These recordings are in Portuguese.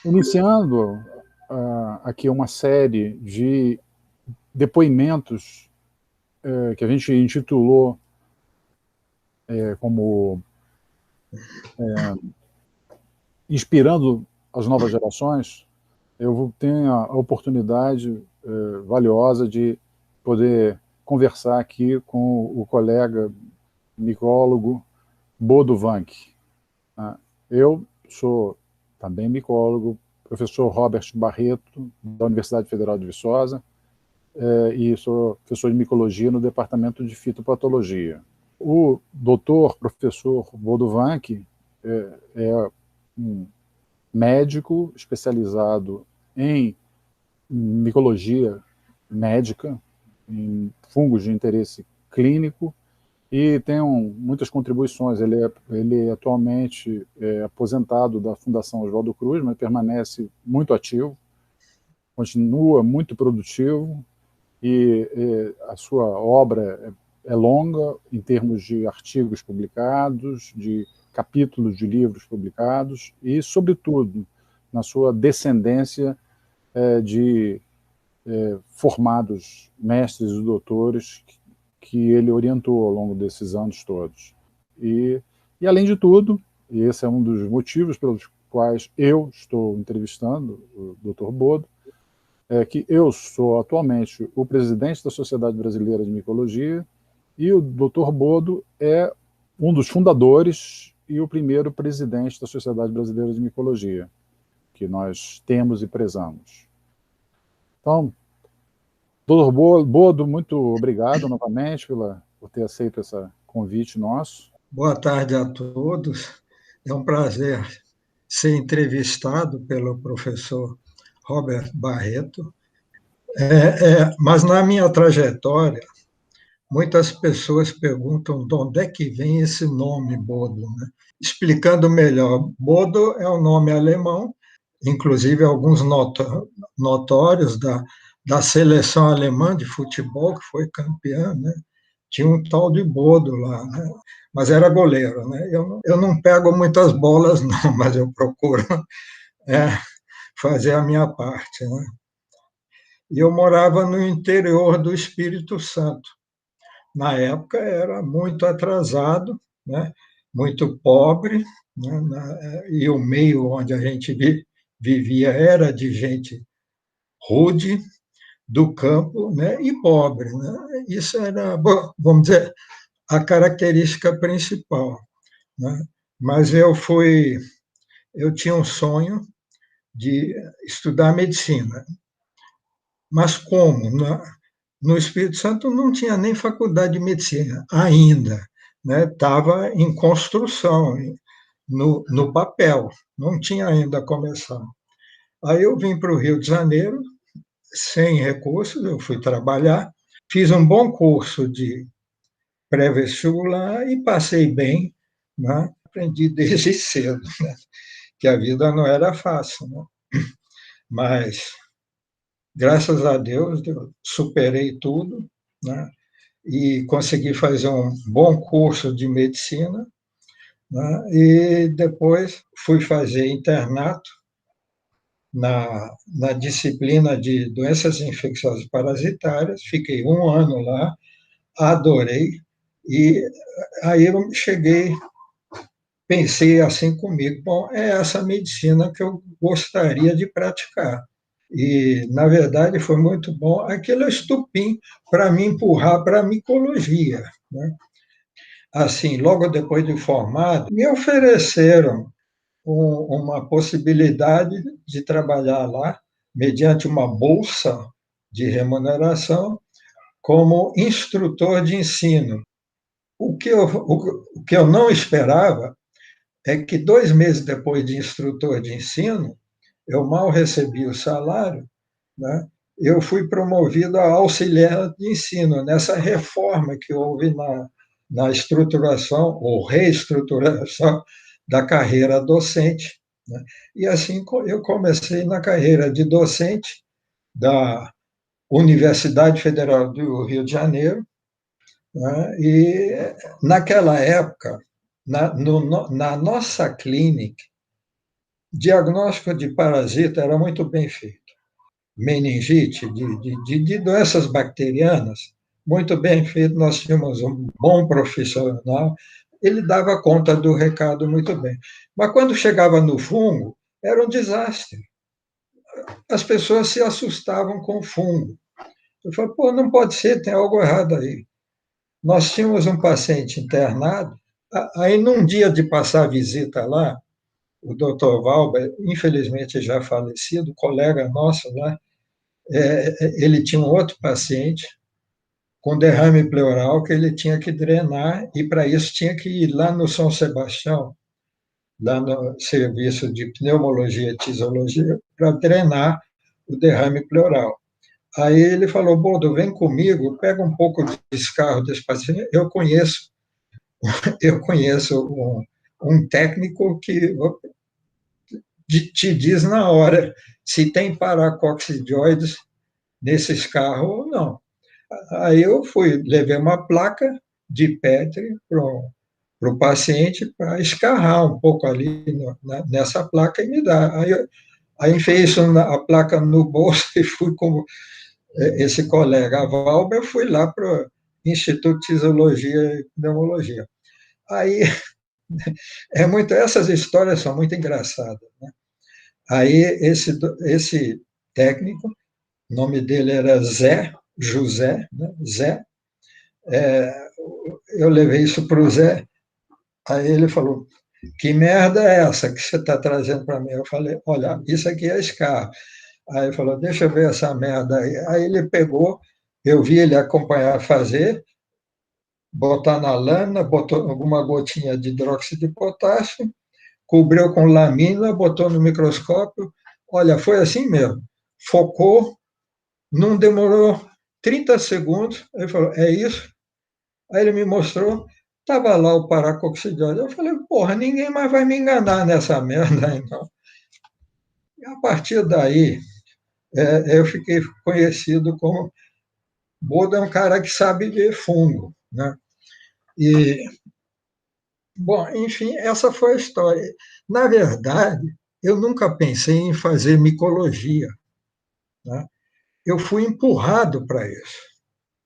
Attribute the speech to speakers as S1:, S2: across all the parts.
S1: iniciando aqui uma série de depoimentos que a gente intitulou como Inspirando as Novas Gerações. Eu tenho a oportunidade valiosa de poder conversar aqui com o colega micólogo Bodo Vanck. Eu sou também micólogo, professor Robert Barreto, da Universidade Federal de Viçosa, e sou professor de micologia no departamento de fitopatologia. O doutor, professor Bodo Vanck, é um médico especializado em micologia médica, em fungos de interesse clínico, e tem muitas contribuições. Ele atualmente é aposentado da Fundação Oswaldo Cruz, mas permanece muito ativo, continua muito produtivo, e a sua obra é longa em termos de artigos publicados, de capítulos de livros publicados e, sobretudo, na sua descendência de formados mestres e doutores que ele orientou ao longo desses anos todos. E além de tudo, e esse é um dos motivos pelos quais eu estou entrevistando o Dr. Bodo, é que eu sou atualmente o presidente da Sociedade Brasileira de Micologia e o Dr. Bodo é um dos fundadores e o primeiro presidente da Sociedade Brasileira de Micologia, que nós temos e prezamos. Então, Dr. Bodo, muito obrigado novamente por ter aceito esse convite nosso.
S2: Boa tarde a todos. É um prazer ser entrevistado pelo professor Robert Barreto. Mas na minha trajetória, muitas pessoas perguntam de onde é que vem esse nome Bodo, né? Explicando melhor, Bodo é um nome alemão, inclusive alguns notórios da seleção alemã de futebol, que foi campeã, né? Tinha um tal de Bodo lá, né? Mas era goleiro, né? Eu não pego muitas bolas, não, mas eu procuro fazer a minha parte, né? E eu morava no interior do Espírito Santo. Na época era muito atrasado, né? Muito pobre, né? E o meio onde a gente vivia era de gente rude, do campo, né? E pobre, né? Isso era, vamos dizer, a característica principal, né? Mas eu tinha um sonho de estudar medicina. Mas como? No Espírito Santo não tinha nem faculdade de medicina ainda, né? Estava em construção, no papel, não tinha ainda começado. Aí eu vim para o Rio de Janeiro, sem recursos, eu fui trabalhar, fiz um bom curso de pré-vestibular e passei bem, né? Aprendi desde cedo, né? Que a vida não era fácil, né? Mas, graças a Deus, eu superei tudo, né? E consegui fazer um bom curso de medicina, né? E depois fui fazer internato na disciplina de doenças infecciosas parasitárias, fiquei um ano lá, adorei, e aí eu cheguei, pensei assim comigo, bom, é essa medicina que eu gostaria de praticar. E, na verdade, foi muito bom. Aquilo é estupim para me empurrar para a micologia, né? Assim, logo depois de formado, me ofereceram uma possibilidade de trabalhar lá, mediante uma bolsa de remuneração, como instrutor de ensino. O que eu não esperava é que 2 meses depois de instrutor de ensino, eu mal recebi o salário, né? Eu fui promovido a auxiliar de ensino, nessa reforma que houve na estruturação ou reestruturação da carreira docente, né? E assim eu comecei na carreira de docente da Universidade Federal do Rio de Janeiro, né? E naquela época, na nossa clínica, diagnóstico de parasita era muito bem feito. Meningite, de doenças bacterianas, muito bem feito. Nós tínhamos um bom profissional, ele dava conta do recado muito bem. Mas quando chegava no fungo, era um desastre. As pessoas se assustavam com o fungo. Eu falei, pô, não pode ser, tem algo errado aí. Nós tínhamos um paciente internado, aí num dia de passar a visita lá, o doutor Valber, infelizmente já falecido, colega nosso lá, ele tinha um outro paciente com derrame pleural que ele tinha que drenar, e para isso tinha que ir lá no São Sebastião, lá no serviço de pneumologia e tisiologia, para drenar o derrame pleural. Aí ele falou, Bodo, vem comigo, pega um pouco de escarro desse paciente, eu conheço um técnico que te diz na hora se tem paracoccidioides nesse escarro ou não. Aí eu fui, levei uma placa de Petri para o paciente para escarrar um pouco ali nessa placa e me dar. Aí enfiei isso a placa no bolso e fui com esse colega, a Valber, eu fui lá para o Instituto de Tisiologia e Pneumologia. Aí essas histórias são muito engraçadas, né? Aí esse técnico, o nome dele era Zé, José, né? Zé, eu levei isso para o Zé, aí ele falou, que merda é essa que você está trazendo para mim? Eu falei, olha, isso aqui é escarro. Aí ele falou, deixa eu ver essa merda aí. Aí ele pegou, eu vi ele acompanhar fazer, botar na lâmina, botou alguma gotinha de hidróxido de potássio, cobriu com lamina, botou no microscópio. Olha, foi assim mesmo. Focou, não demorou 30 segundos. Ele falou, é isso? Aí ele me mostrou, estava lá o paracoccidioide. Eu falei, porra, ninguém mais vai me enganar nessa merda, então. E a partir daí, eu fiquei conhecido como Bodo é um cara que sabe ver fungo, né? E, bom, enfim, essa foi a história. Na verdade, eu nunca pensei em fazer micologia, né? Eu fui empurrado para isso.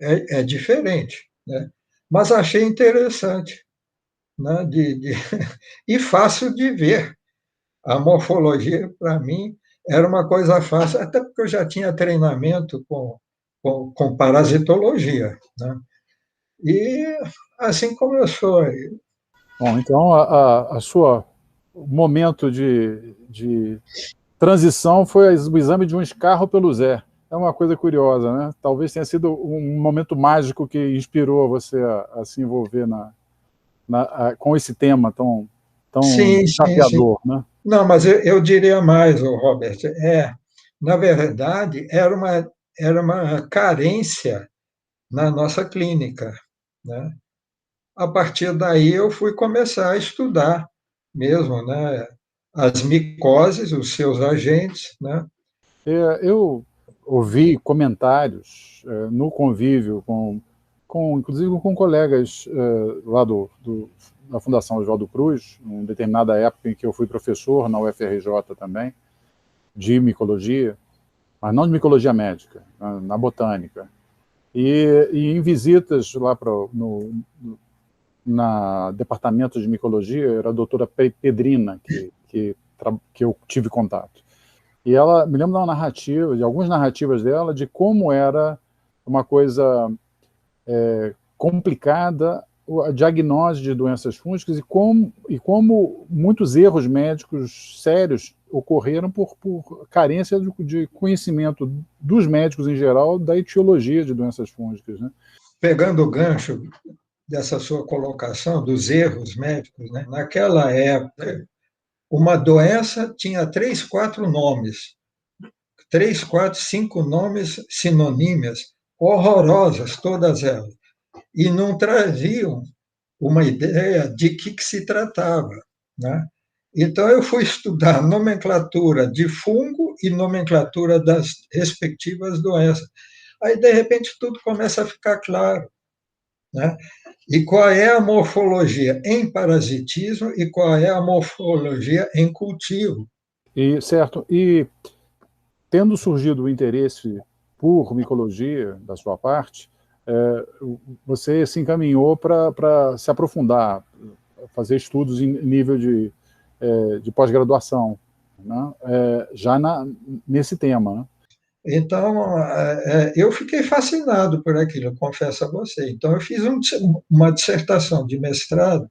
S2: É diferente, né? Mas achei interessante, né? E fácil de ver. A morfologia, para mim, era uma coisa fácil, até porque eu já tinha treinamento com parasitologia, né? E assim começou.
S1: Bom, então a sua momento de transição foi o exame de um escarro pelo Zé. É uma coisa curiosa, né? Talvez tenha sido um momento mágico que inspirou você a se envolver com esse tema tão
S2: Sim, sim, sim.
S1: desafiador, né?
S2: Não, mas eu diria mais, Robert. Na verdade, era uma carência na nossa clínica, né? A partir daí eu fui começar a estudar mesmo, né? As micoses, os seus agentes, né?
S1: Eu ouvi comentários no convívio, inclusive com colegas lá da Fundação Oswaldo Cruz, em determinada época em que eu fui professor na UFRJ também, de micologia, mas não de micologia médica, na botânica. E em visitas lá na departamento de micologia, era a doutora Pedrina, que eu tive contato. E ela, me lembro de algumas narrativas dela, de como era uma coisa complicada a diagnose de doenças fúngicas e como muitos erros médicos sérios ocorreram por carência de conhecimento dos médicos em geral da etiologia de doenças fúngicas, né?
S2: Pegando o gancho dessa sua colocação dos erros médicos, né? Naquela época, uma doença tinha 3, 4 nomes, 3, 4, 5 nomes sinonímias, horrorosas todas elas, e não traziam uma ideia de que se tratava, né? Então eu fui estudar nomenclatura de fungo e nomenclatura das respectivas doenças. Aí de repente tudo começa a ficar claro, né? E qual é a morfologia em parasitismo e qual é a morfologia em cultivo,
S1: Certo. E tendo surgido o interesse por micologia da sua parte, você se encaminhou para se aprofundar, fazer estudos em nível de pós-graduação, né? Já nesse tema, né?
S2: Então, eu fiquei fascinado por aquilo, eu confesso a você. Então, eu fiz uma dissertação de mestrado,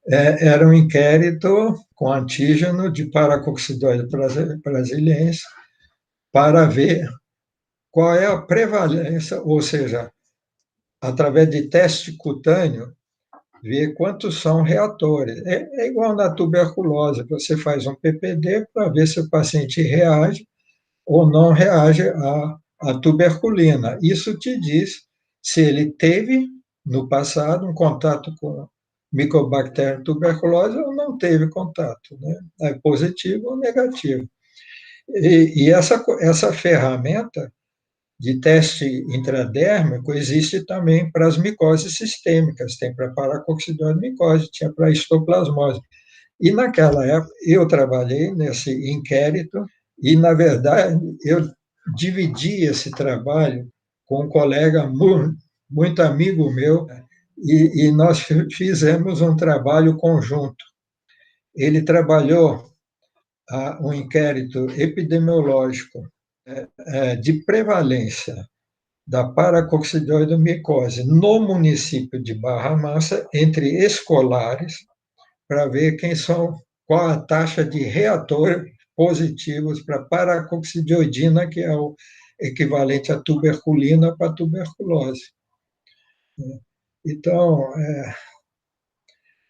S2: era um inquérito com antígeno de paracoccidose brasiliense para ver qual é a prevalência, ou seja, através de teste cutâneo, ver quantos são reatores. É igual na tuberculose, você faz um PPD para ver se o paciente reage ou não reage à tuberculina. Isso te diz se ele teve, no passado, um contato com Mycobacterium tuberculose ou não teve contato, né? É positivo ou negativo. E essa ferramenta de teste intradérmico existe também para as micoses sistêmicas, tem para paracoccidose micose, tinha para histoplasmose. E naquela época eu trabalhei nesse inquérito e, na verdade, eu dividi esse trabalho com um colega muito amigo meu e nós fizemos um trabalho conjunto. Ele trabalhou um inquérito epidemiológico de prevalência da paracoccidioidomicose no município de Barra Mansa entre escolares para ver qual a taxa de reatores positivos para paracoccidioidina, que é o equivalente à tuberculina para tuberculose. Então,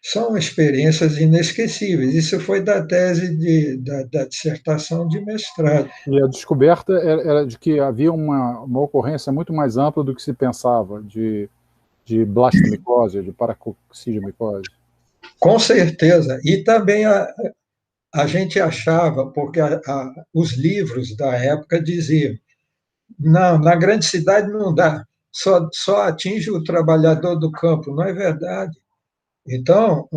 S2: são experiências inesquecíveis. Isso foi da tese da dissertação de mestrado.
S1: E a descoberta era de que havia uma ocorrência muito mais ampla do que se pensava de blastomicose, de paracoccidiomicose.
S2: Com certeza. E também a gente achava, porque os livros da época diziam, não, na grande cidade não dá, só atinge o trabalhador do campo. Não é verdade. Então,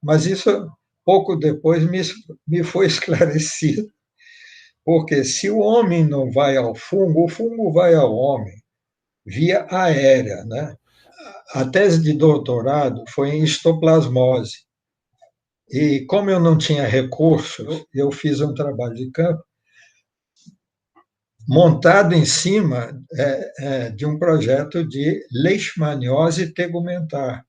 S2: mas isso pouco depois me foi esclarecido, porque se o homem não vai ao fungo, o fungo vai ao homem, via aérea, né? A tese de doutorado foi em histoplasmose. E como eu não tinha recursos, eu fiz um trabalho de campo montado em cima de um projeto de leishmaniose tegumentar.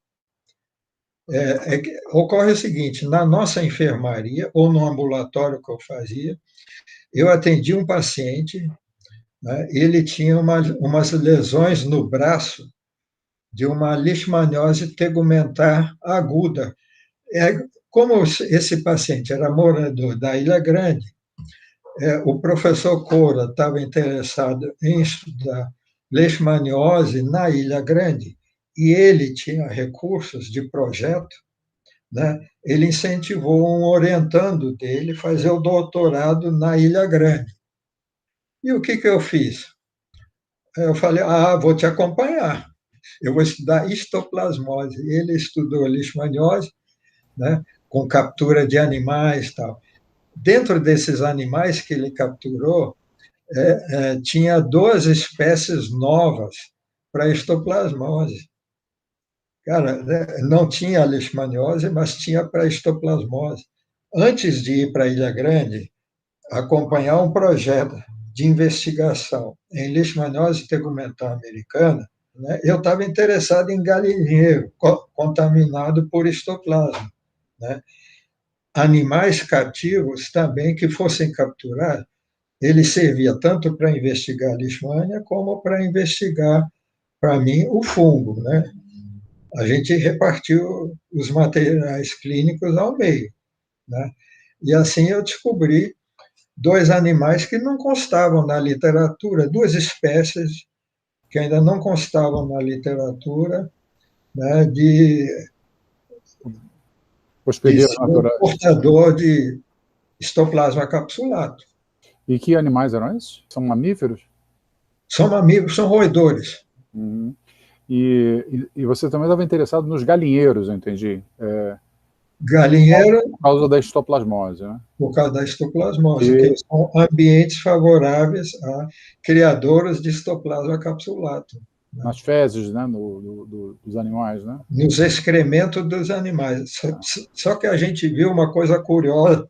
S2: Ocorre o seguinte, na nossa enfermaria, ou no ambulatório que eu fazia, eu atendi um paciente, né, ele tinha umas lesões no braço de uma leishmaniose tegumentar aguda. Como esse paciente era morador da Ilha Grande, o professor Coura estava interessado em estudar leishmaniose na Ilha Grande e ele tinha recursos de projeto, né? Ele incentivou um orientando dele a fazer o doutorado na Ilha Grande. E o que eu fiz? Eu falei, vou te acompanhar, eu vou estudar histoplasmose. Ele estudou leishmaniose, né, com captura de animais e tal. Dentro desses animais que ele capturou, tinha 2 espécies novas para histoplasmose. Cara, não tinha a leishmaniose, mas tinha para histoplasmose. Antes de ir para a Ilha Grande, acompanhar um projeto de investigação em leishmaniose tegumentar americana, né, eu estava interessado em galinheiro contaminado por histoplasma, né? Animais cativos também que fossem capturados, ele servia tanto para investigar a leishmania como para investigar, para mim, o fungo, né? A gente repartiu os materiais clínicos ao meio, né? E assim eu descobri 2 animais que não constavam na literatura, 2 espécies que ainda não constavam na literatura, né, de
S1: Hospedeiros
S2: ser
S1: naturais.
S2: portador de histoplasma capsulato.
S1: E que animais eram esses? São mamíferos?
S2: São mamíferos, são roedores.
S1: Uhum. E você também estava interessado nos galinheiros, eu entendi.
S2: Galinheiro,
S1: por causa da histoplasmose, né?
S2: Por causa da histoplasmose, que são ambientes favoráveis a criadores de histoplasma capsulatum. Né?
S1: Nas fezes, né, dos animais, né?
S2: Nos excrementos dos animais. Só que a gente viu uma coisa curiosa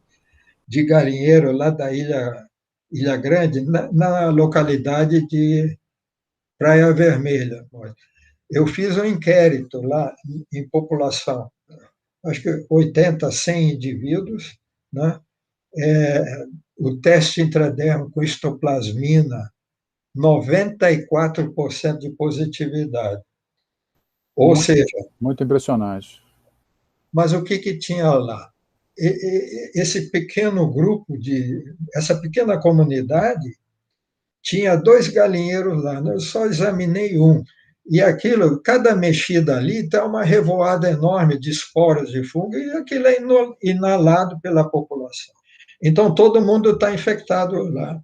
S2: de galinheiro lá da Ilha Grande, na localidade de Praia Vermelha. Eu fiz um inquérito lá em população, acho que 80, 100 indivíduos, né? O teste intradérmico histoplasmina, 94% de positividade. Ou seja,
S1: muito impressionante.
S2: Mas o que tinha lá? Esse pequeno grupo, essa pequena comunidade, tinha 2 galinheiros lá, né? Eu só examinei um. E aquilo, cada mexida ali, está uma revoada enorme de esporas de fungo, e aquilo é inalado pela população. Então, todo mundo está infectado lá.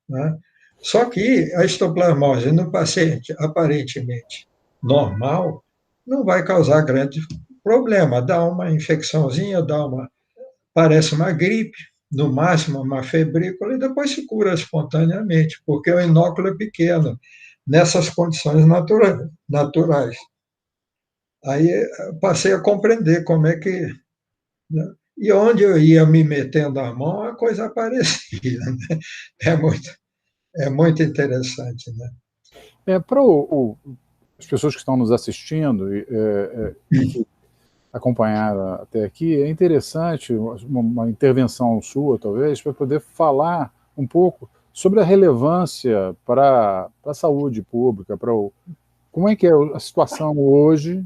S2: Né? Só que a histoplasmose no paciente aparentemente normal não vai causar grande problema. Dá uma infecçãozinha, parece uma gripe, no máximo uma febrícula, e depois se cura espontaneamente, porque o inóculo é pequeno, nessas condições naturais. Aí passei a compreender como é que... Né? E onde eu ia me metendo a mão, a coisa aparecia. Né? É muito interessante. Né?
S1: Para as pessoas que estão nos assistindo e que acompanharam até aqui, é interessante uma intervenção sua, talvez, para poder falar um pouco sobre a relevância para a saúde pública, como é que é a situação hoje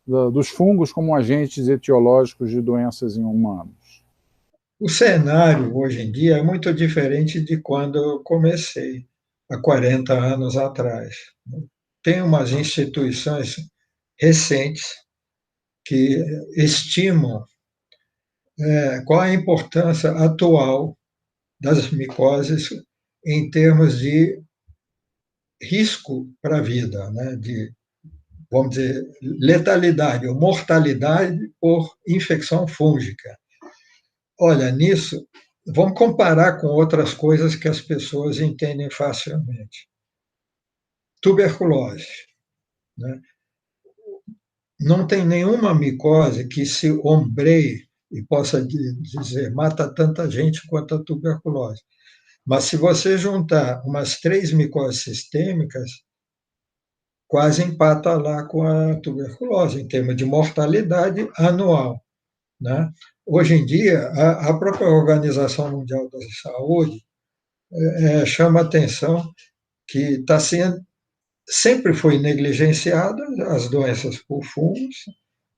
S1: dos fungos como agentes etiológicos de doenças em humanos.
S2: O cenário, hoje em dia, é muito diferente de quando eu comecei, há 40 anos atrás. Tem umas instituições recentes que estimam qual a importância atual das micoses em termos de risco para a vida, né? De, vamos dizer, letalidade ou mortalidade por infecção fúngica. Olha, nisso, vamos comparar com outras coisas que as pessoas entendem facilmente. Tuberculose. Né? Não tem nenhuma micose que se ombreie e possa dizer mata tanta gente quanto a tuberculose. Mas se você juntar umas 3 micoses sistêmicas, quase empata lá com a tuberculose, em termos de mortalidade anual. Né? Hoje em dia, a própria Organização Mundial da Saúde chama a atenção que sempre foi negligenciada as doenças por fungos,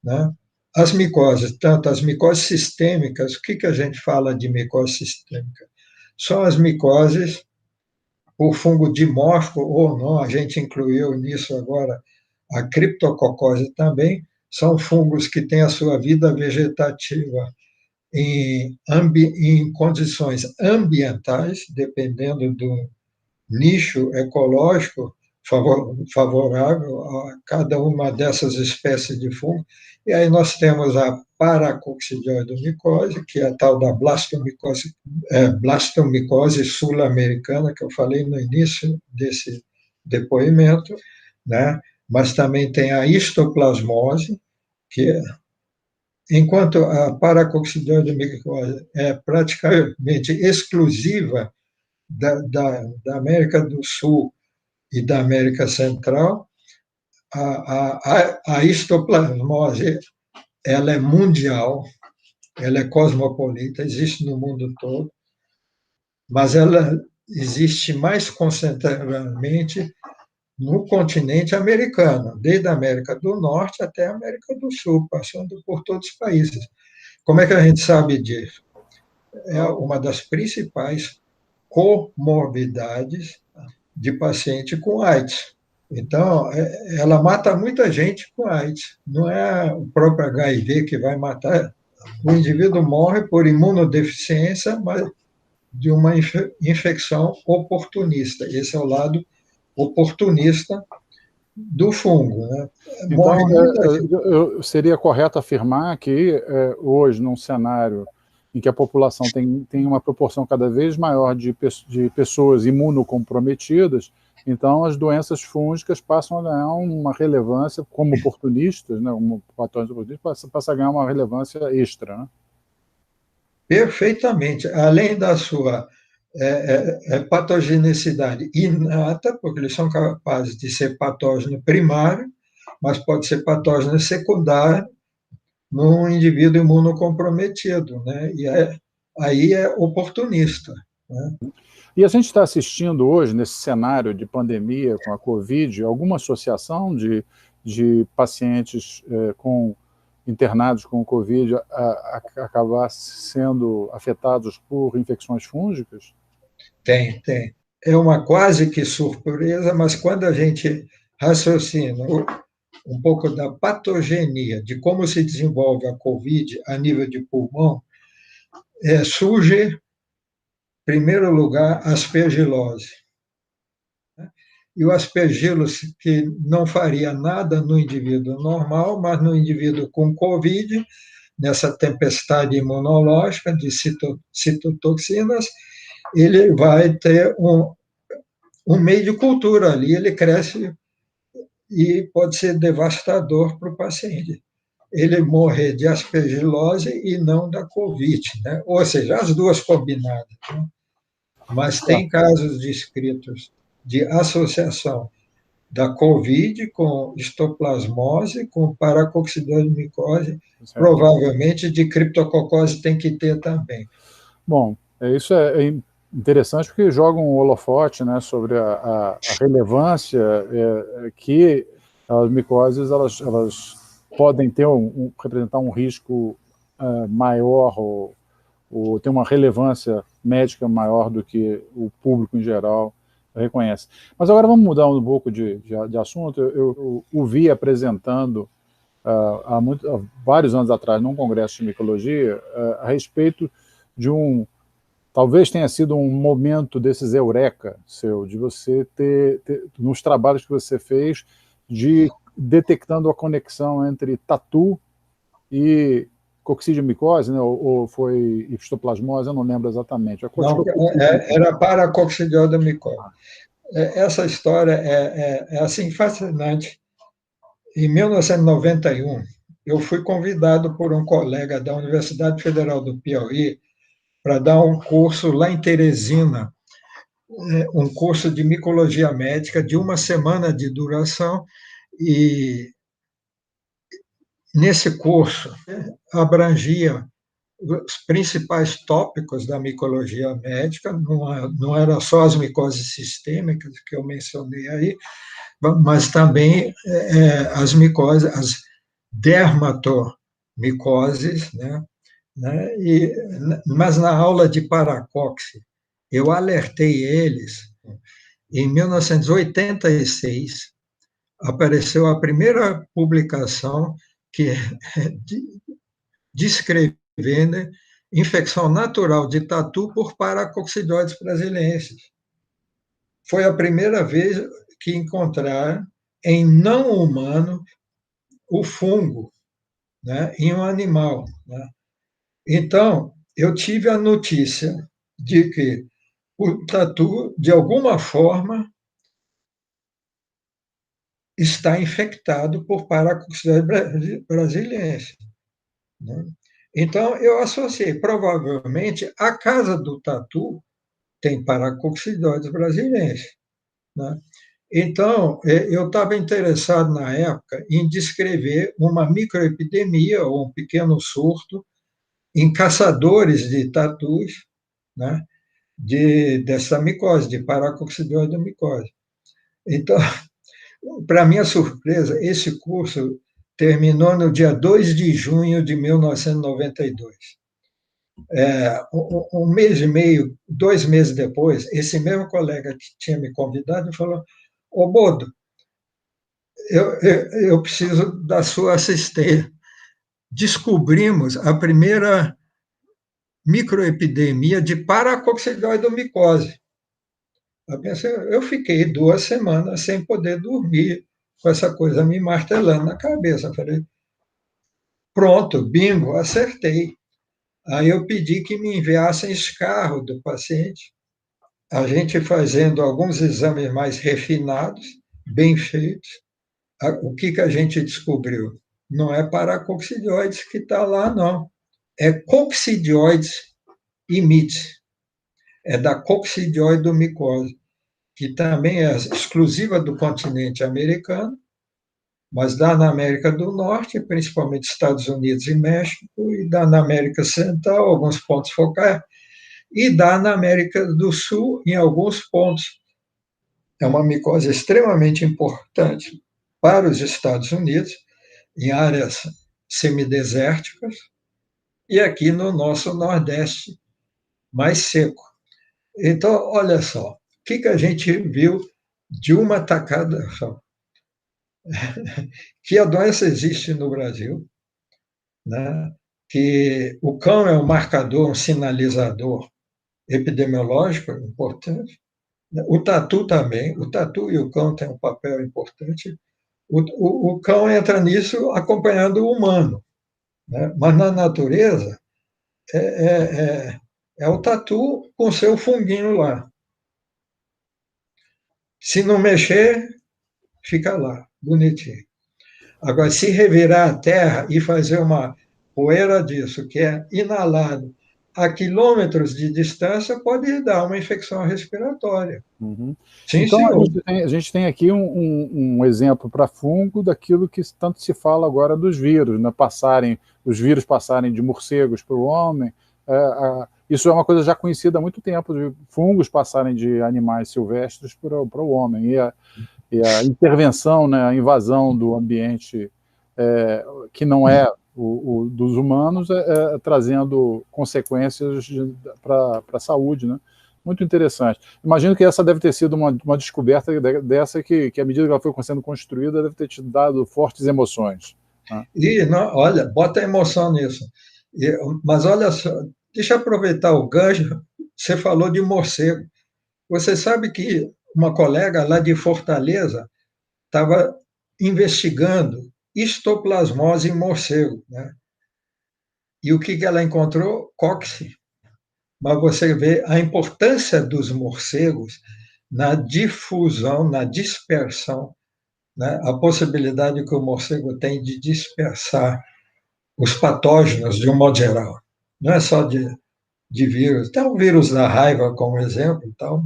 S2: né? As micoses, tanto as micoses sistêmicas, o que a gente fala de micose sistêmica? São as micoses por fungo dimórfico ou não, a gente incluiu nisso agora a criptococose também, são fungos que têm a sua vida vegetativa em condições ambientais, dependendo do nicho ecológico favorável a cada uma dessas espécies de fungo. E aí nós temos a paracoccidioidomicose, que é a tal da blastomicose sul-americana, que eu falei no início desse depoimento, né? Mas também tem a histoplasmose, que enquanto a paracoccidioidomicose é praticamente exclusiva da América do Sul e da América Central, a histoplasmose ela é mundial, ela é cosmopolita, existe no mundo todo, mas ela existe mais concentradamente no continente americano, desde a América do Norte até a América do Sul, passando por todos os países. Como é que a gente sabe disso? É uma das principais comorbidades de paciente com AIDS. Então, ela mata muita gente com AIDS. Não é o próprio HIV que vai matar. O indivíduo morre por imunodeficiência, mas de uma infecção oportunista. Esse é o lado oportunista do fungo, né?
S1: Então,
S2: Morre muita gente.
S1: seria correto afirmar que hoje, num cenário em que a população tem uma proporção cada vez maior de pessoas imunocomprometidas, então as doenças fúngicas passam a ganhar uma relevância como oportunistas, né, como patógenos oportunistas, passa a ganhar uma relevância extra, né?
S2: Perfeitamente. Além da sua patogenicidade inata, porque eles são capazes de ser patógeno primário, mas pode ser patógeno secundário num indivíduo imunocomprometido, né? E aí é oportunista, né?
S1: E a gente está assistindo hoje, nesse cenário de pandemia com a Covid, alguma associação de pacientes internados com Covid acabar sendo afetados por infecções fúngicas?
S2: Tem, tem. É uma quase que surpresa, mas quando a gente raciocina um pouco da patogenia, de como se desenvolve a Covid a nível de pulmão, surge, em primeiro lugar, a aspergilose. E o aspergillus, que não faria nada no indivíduo normal, mas no indivíduo com Covid, nessa tempestade imunológica de citotoxinas, ele vai ter um meio de cultura ali, ele cresce e pode ser devastador para o paciente. Ele morrer de aspergilose e não da Covid, né? Ou seja, as duas combinadas. Né? Mas tem casos descritos de associação da Covid com histoplasmose, com paracoccidose micose,
S1: Certo.
S2: provavelmente de criptococose tem que ter também.
S1: Bom, isso é interessante porque joga um holofote, né, sobre a relevância que as micoses elas podem ter representar um risco maior ou ter uma relevância médica maior do que o público em geral reconhece. Mas agora vamos mudar um pouco de assunto. Eu o vi apresentando há vários anos atrás, num congresso de micologia, a respeito de talvez tenha sido um momento desses eureka seu, de você nos trabalhos que você fez, de detectando a conexão entre tatu e coccidiomicose, né, ou foi histoplasmose, eu não lembro exatamente.
S2: Não, era paracoccidiose micose. Essa história é assim fascinante. Em 1991, eu fui convidado por um colega da Universidade Federal do Piauí para dar um curso lá em Teresina, um curso de micologia médica de uma semana de duração, e nesse curso abrangia os principais tópicos da micologia médica, não era só as micoses sistêmicas que eu mencionei aí, mas também as micoses, as dermatomicoses, né? Mas na aula de paracoxe, eu alertei eles. Em 1986, apareceu a primeira publicação que descrevendo infecção natural de tatu por paracoccidioides brasilienses. Foi a primeira vez que encontraram em não humano o fungo, né, em um animal. Né? Então, eu tive a notícia de que o tatu, de alguma forma, está infectado por paracoccidioides brasilienses. Né? Então, eu associei, provavelmente, a casa do tatu tem paracoccidioides brasilienses. Né? Então, eu estava interessado na época em descrever uma microepidemia ou um pequeno surto em caçadores de tatus, né, dessa micose, de paracoccidioidomicose. Então, para minha surpresa, esse curso terminou no dia 2 de junho de 1992. Um mês e meio, 2 meses depois, esse mesmo colega que tinha me convidado falou: Ô Bodo, eu preciso da sua assistência. Descobrimos a primeira microepidemia de paracoccidioidomicose. Eu fiquei 2 semanas sem poder dormir, com essa coisa me martelando na cabeça. Eu falei, pronto, bingo, acertei. Aí eu pedi que me enviassem escarro do paciente, a gente fazendo alguns exames mais refinados, bem feitos. O que a gente descobriu? Não é paracoccidioides que está lá, não. É coccidioides imites. É da coccidioidomicose, que também é exclusiva do continente americano, mas dá na América do Norte, principalmente Estados Unidos e México, e dá na América Central, alguns pontos focais, e dá na América do Sul, em alguns pontos. É uma micose extremamente importante para os Estados Unidos, em áreas semidesérticas, e aqui no nosso Nordeste, mais seco. Então, olha só, o que a gente viu de uma tacada só? Que a doença existe no Brasil, né? Que o cão é um marcador, um sinalizador epidemiológico importante. O tatu também, o tatu e o cão têm um papel importante. O cão entra nisso acompanhando o humano, né? Mas na natureza é, é, é o tatu com seu funguinho lá. Se não mexer, fica lá, bonitinho. Agora, se revirar a terra e fazer uma poeira disso, que é inalado a quilômetros de distância, pode dar uma infecção respiratória.
S1: Uhum.
S2: Sim,
S1: Então,
S2: senhor.
S1: a gente tem aqui um exemplo para fungo daquilo que tanto se fala agora dos vírus, né? Os vírus passarem de morcegos para o homem. Isso é uma coisa já conhecida há muito tempo, de fungos passarem de animais silvestres para o homem. E a intervenção, né, a invasão do ambiente que não é o dos humanos, trazendo consequências para a saúde, né? Muito interessante. Imagino que essa deve ter sido uma descoberta dessa que, à medida que ela foi sendo construída, deve ter te dado fortes emoções. Né?
S2: E, não, olha, bota emoção nisso. Mas olha só, deixa eu aproveitar o gancho. Você falou de morcego. Você sabe que uma colega lá de Fortaleza estava investigando histoplasmose em morcego, né? E o que ela encontrou? Cóccix. Mas você vê a importância dos morcegos na difusão, na dispersão, né? A possibilidade que o morcego tem de dispersar os patógenos de um modo geral. Não é só de vírus. Tem o vírus da raiva como exemplo, tal,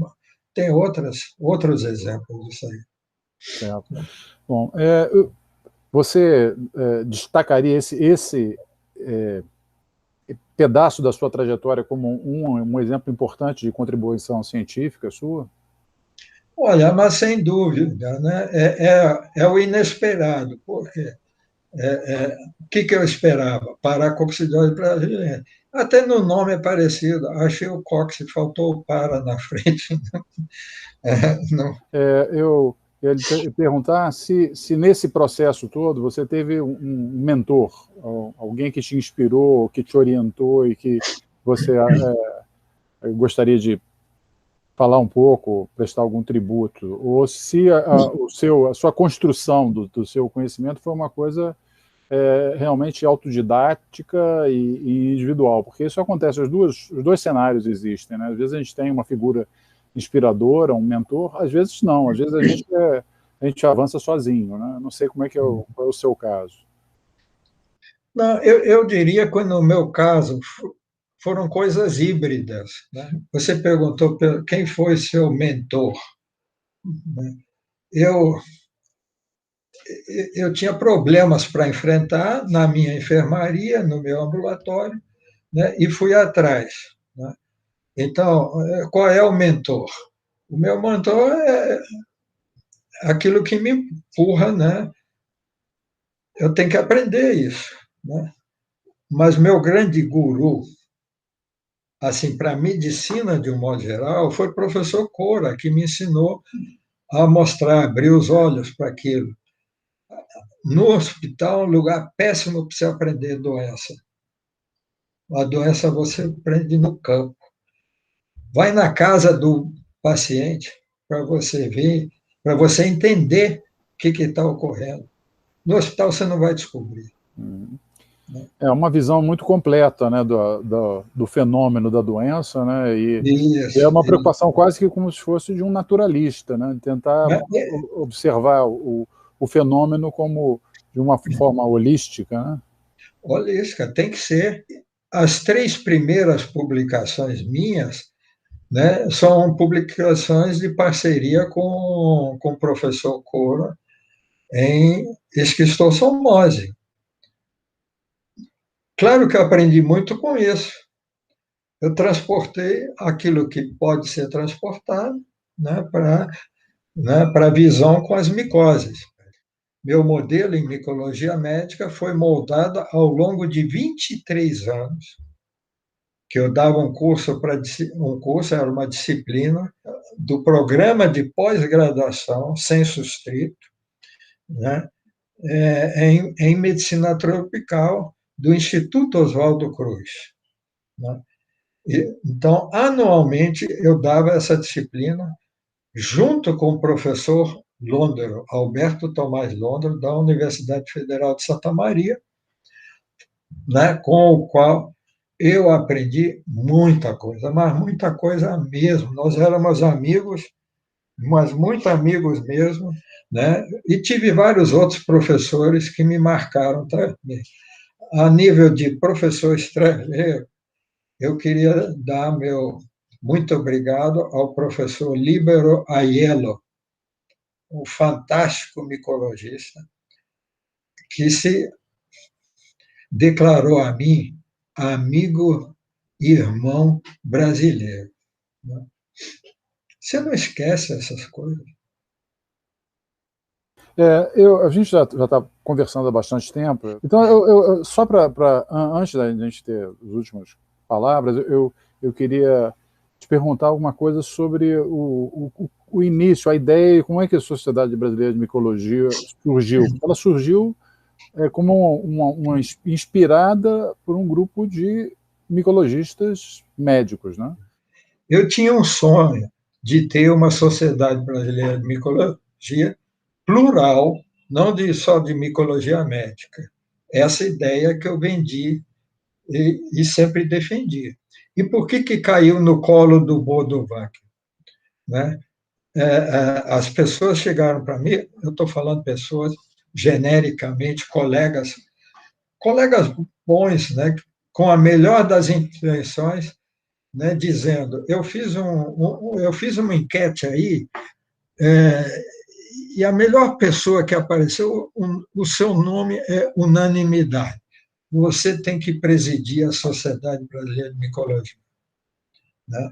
S2: tem outros exemplos disso aí.
S1: Certo. Bom, você destacaria esse pedaço da sua trajetória como um exemplo importante de contribuição científica sua?
S2: Olha, mas sem dúvida, né? É o inesperado, porque o que eu esperava? Paracoccidose brasileira. Até no nome é parecido. Achei o cóccix, faltou o para na frente. Não.
S1: Eu ia lhe perguntar se nesse processo todo você teve um mentor, alguém que te inspirou, que te orientou e que você gostaria de falar um pouco, prestar algum tributo, ou se a sua construção do seu conhecimento foi uma coisa realmente autodidática e individual, porque isso acontece, os dois cenários existem, né? Às vezes a gente tem uma figura inspiradora, um mentor, às vezes não, às vezes a gente avança sozinho, né? Não sei como qual é o seu caso.
S2: Não, eu diria que no meu caso foram coisas híbridas, né? Você perguntou quem foi seu mentor, né? Eu tinha problemas para enfrentar na minha enfermaria, no meu ambulatório, né? E fui atrás, né? Então, qual é o mentor? O meu mentor é aquilo que me empurra, né? Eu tenho que aprender isso, né? Mas meu grande guru, assim, para a medicina de um modo geral, foi o professor Cora, que me ensinou a mostrar, abrir os olhos para aquilo. No hospital é um lugar péssimo para você aprender doença. A doença você aprende no campo. Vai na casa do paciente para você ver, para você entender que está ocorrendo. No hospital você não vai descobrir.
S1: É uma visão muito completa, né, do fenômeno da doença, né, e é uma preocupação quase que como se fosse de um naturalista, né, tentar observar o fenômeno como de uma forma holística. Né?
S2: Holística, tem que ser. As 3 primeiras publicações minhas, né, são publicações de parceria com o professor Cora em esquistossomose. Claro que eu aprendi muito com isso. Eu transportei aquilo que pode ser transportado, né, para a visão com as micoses. Meu modelo em micologia médica foi moldado ao longo de 23 anos, que eu dava um curso, era uma disciplina do programa de pós-graduação, sensu stricto, né, em medicina tropical do Instituto Oswaldo Cruz. Né? Então, anualmente, eu dava essa disciplina junto com o professor Londero, Alberto Tomás Londero, da Universidade Federal de Santa Maria, né, com o qual eu aprendi muita coisa, mas muita coisa mesmo. Nós éramos amigos, mas muito amigos mesmo, né? E tive vários outros professores que me marcaram também. A nível de professor estrangeiro, eu queria dar meu muito obrigado ao professor Líbero Aiello, um fantástico micologista, que se declarou a mim amigo e irmão brasileiro. Você não esquece essas coisas.
S1: A gente já está conversando há bastante tempo, então só antes da gente ter as últimas palavras, eu queria te perguntar alguma coisa sobre o início, a ideia, como é que a Sociedade Brasileira de Micologia surgiu. Ela surgiu como uma inspirada por um grupo de micologistas médicos, né?
S2: Eu tinha um sonho de ter uma Sociedade Brasileira de Micologia plural, não só de micologia médica. Essa ideia que eu vendi e sempre defendi. E por que caiu no colo do Bodovac? Né? As pessoas chegaram para mim, eu estou falando pessoas genericamente, colegas bons, né, com a melhor das intenções, né, dizendo: eu fiz uma enquete aí, e a melhor pessoa que apareceu, o seu nome é unanimidade. Você tem que presidir a Sociedade Brasileira de Micologia. Né?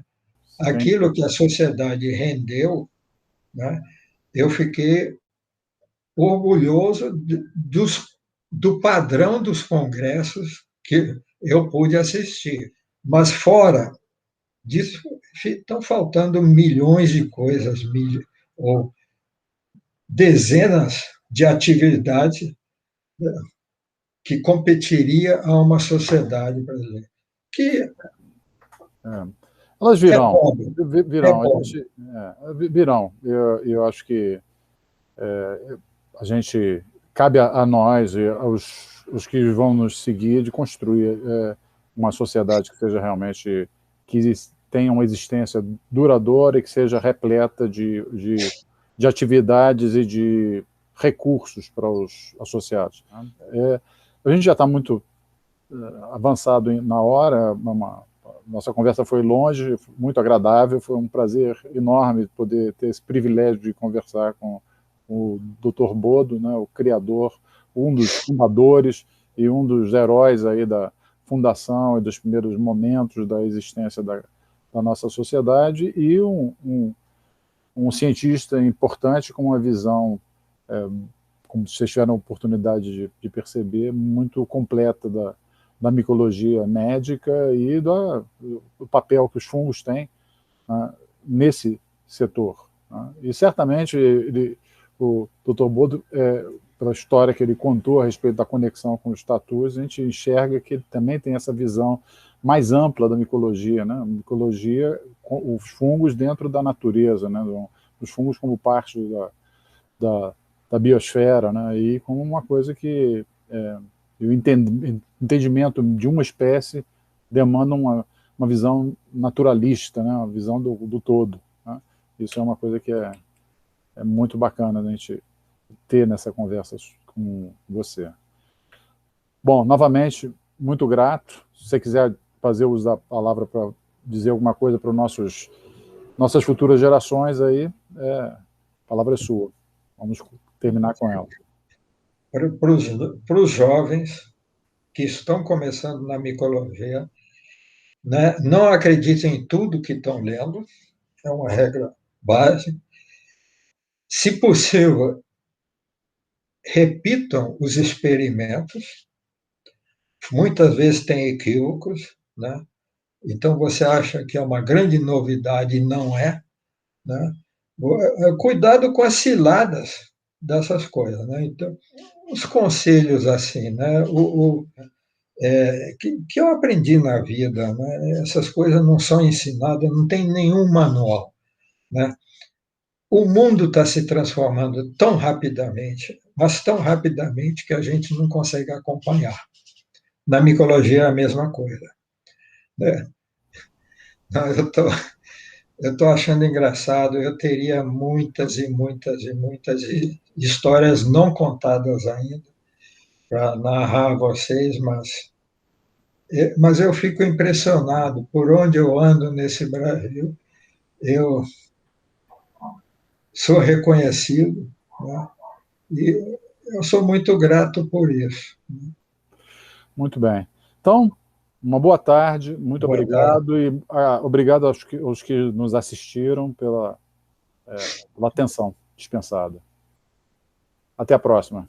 S2: Aquilo que a sociedade rendeu, né, eu fiquei orgulhoso do padrão dos congressos que eu pude assistir. Mas fora disso, estão faltando milhões de coisas, ou dezenas de atividades que competiria a uma sociedade brasileira. Que
S1: elas virão.
S2: Virão.
S1: Eu acho que a gente, cabe a nós e os que vão nos seguir de construir uma sociedade que seja realmente, que tenha uma existência duradoura e que seja repleta de atividades e de recursos para os associados. A gente já está muito avançado na hora, nossa conversa foi longe, muito agradável, foi um prazer enorme poder ter esse privilégio de conversar com o Dr. Bodo, né, o criador, um dos fundadores e um dos heróis aí da fundação e dos primeiros momentos da existência da nossa sociedade, e um cientista importante com uma visão, como vocês tiveram a oportunidade de perceber, muito completa da micologia médica e do papel que os fungos têm, né, nesse setor. Né? E certamente o Dr. Bodo, pela história que ele contou a respeito da conexão com os tatus, a gente enxerga que ele também tem essa visão mais ampla da micologia, né? A micologia, os fungos dentro da natureza, né? Os fungos como parte da biosfera, né, e como uma coisa que o entendimento de uma espécie demanda uma visão naturalista, né, uma visão do todo, né? Isso é uma coisa que é muito bacana a gente ter nessa conversa com você. Bom, novamente, muito grato. Se você quiser fazer uso da palavra para dizer alguma coisa para nossas futuras gerações, aí, a palavra é sua. Vamos terminar com ela.
S2: Para os jovens que estão começando na micologia, né, não acreditem em tudo que estão lendo, é uma regra básica. Se possível, repitam os experimentos, muitas vezes tem equívocos, né? Então você acha que é uma grande novidade e não é, né? Cuidado com as ciladas dessas coisas, né? Então, os conselhos assim, né? Que eu aprendi na vida, né? Essas coisas não são ensinadas, não tem nenhum manual, né? O mundo está se transformando tão rapidamente, mas tão rapidamente que a gente não consegue acompanhar. Na micologia é a mesma coisa, né? Eu estou achando engraçado, eu teria muitas e muitas e muitas histórias não contadas ainda para narrar a vocês, mas eu fico impressionado por onde eu ando nesse Brasil. Eu sou reconhecido, né? E eu sou muito grato por isso.
S1: Muito bem. Então, uma boa tarde, muito
S2: Boa tarde.
S1: obrigado, e obrigado aos que nos assistiram pela atenção dispensada. Até a próxima.